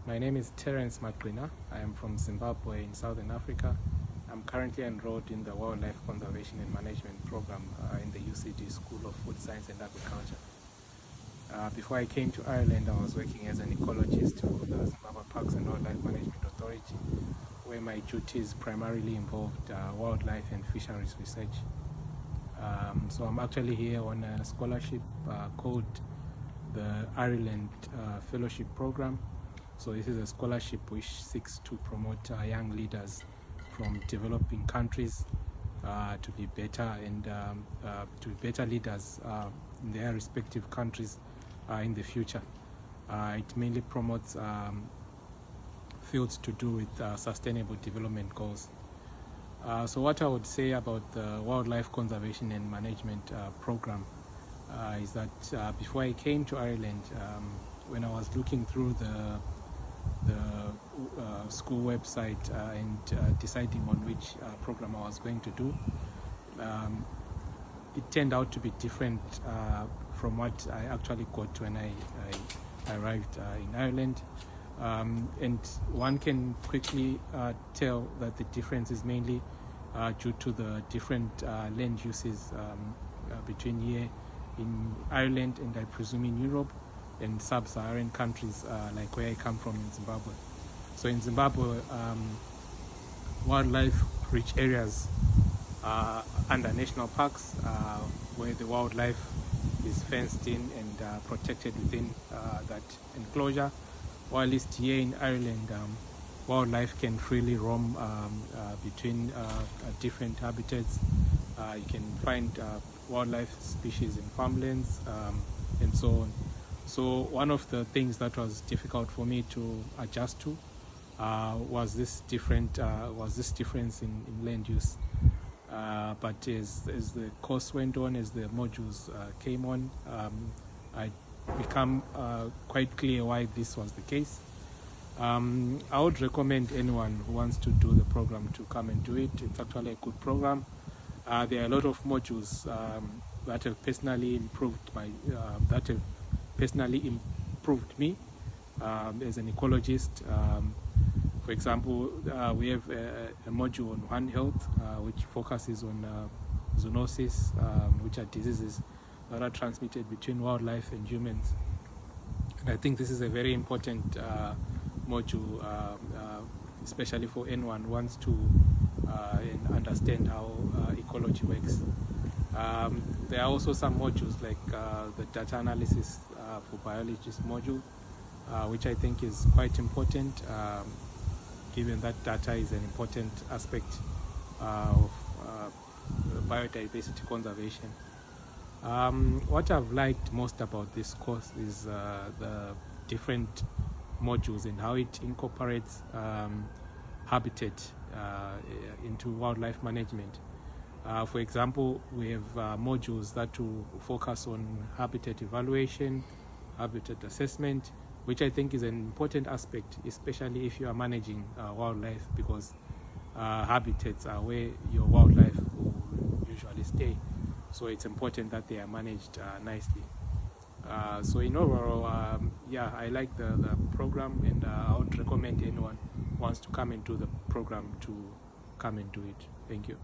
My name is Terence Magqina. I am from Zimbabwe in Southern Africa. I'm currently enrolled in the Wildlife Conservation and Management program in the UCD School of Food Science and Agriculture. Before I came to Ireland, I was working as an ecologist for the Zimbabwe Parks and Wildlife Management Authority, where my duties primarily involved wildlife and fisheries research. So I'm actually here on a scholarship called the Ireland Fellowship Program. So this is a scholarship which seeks to promote young leaders from developing countries to be better and to be better leaders in their respective countries in the future. It mainly promotes fields to do with sustainable development goals. So what I would say about the Wildlife Conservation and Management program is that before I came to Ireland, when I was looking through the school website and deciding on which program I was going to do, it turned out to be different from what I actually got when I arrived in Ireland. And one can quickly tell that the difference is mainly due to the different land uses between here in Ireland and I presume in Europe and sub-Saharan countries like where I come from in Zimbabwe. So in Zimbabwe, wildlife-rich areas under national parks where the wildlife is fenced in and protected within that enclosure, while here in Ireland, wildlife can freely roam between different habitats. You can find wildlife species in farmlands and so on. So one of the things that was difficult for me to adjust to was this difference in land use. But as the course went on, as the modules came on, I became quite clear why this was the case. I would recommend anyone who wants to do the program to come and do it. It's actually a good program. There are a lot of modules that have personally improved me as an ecologist. For example, we have a module on One Health, which focuses on zoonosis, which are diseases that are transmitted between wildlife and humans. And I think this is a very important module, especially for anyone who wants to understand how ecology works. There are also some modules like the data analysis for biologist module, which I think is quite important, given that data is an important aspect of biodiversity conservation. What I've liked most about this course is the different modules and how it incorporates habitat into wildlife management. For example, we have modules that will focus on habitat evaluation, habitat assessment, which I think is an important aspect, especially if you are managing wildlife, because habitats are where your wildlife will usually stay. So it's important that they are managed nicely. So in overall, yeah, I like the program, and I would recommend anyone who wants to come and do the program to come and do it. Thank you.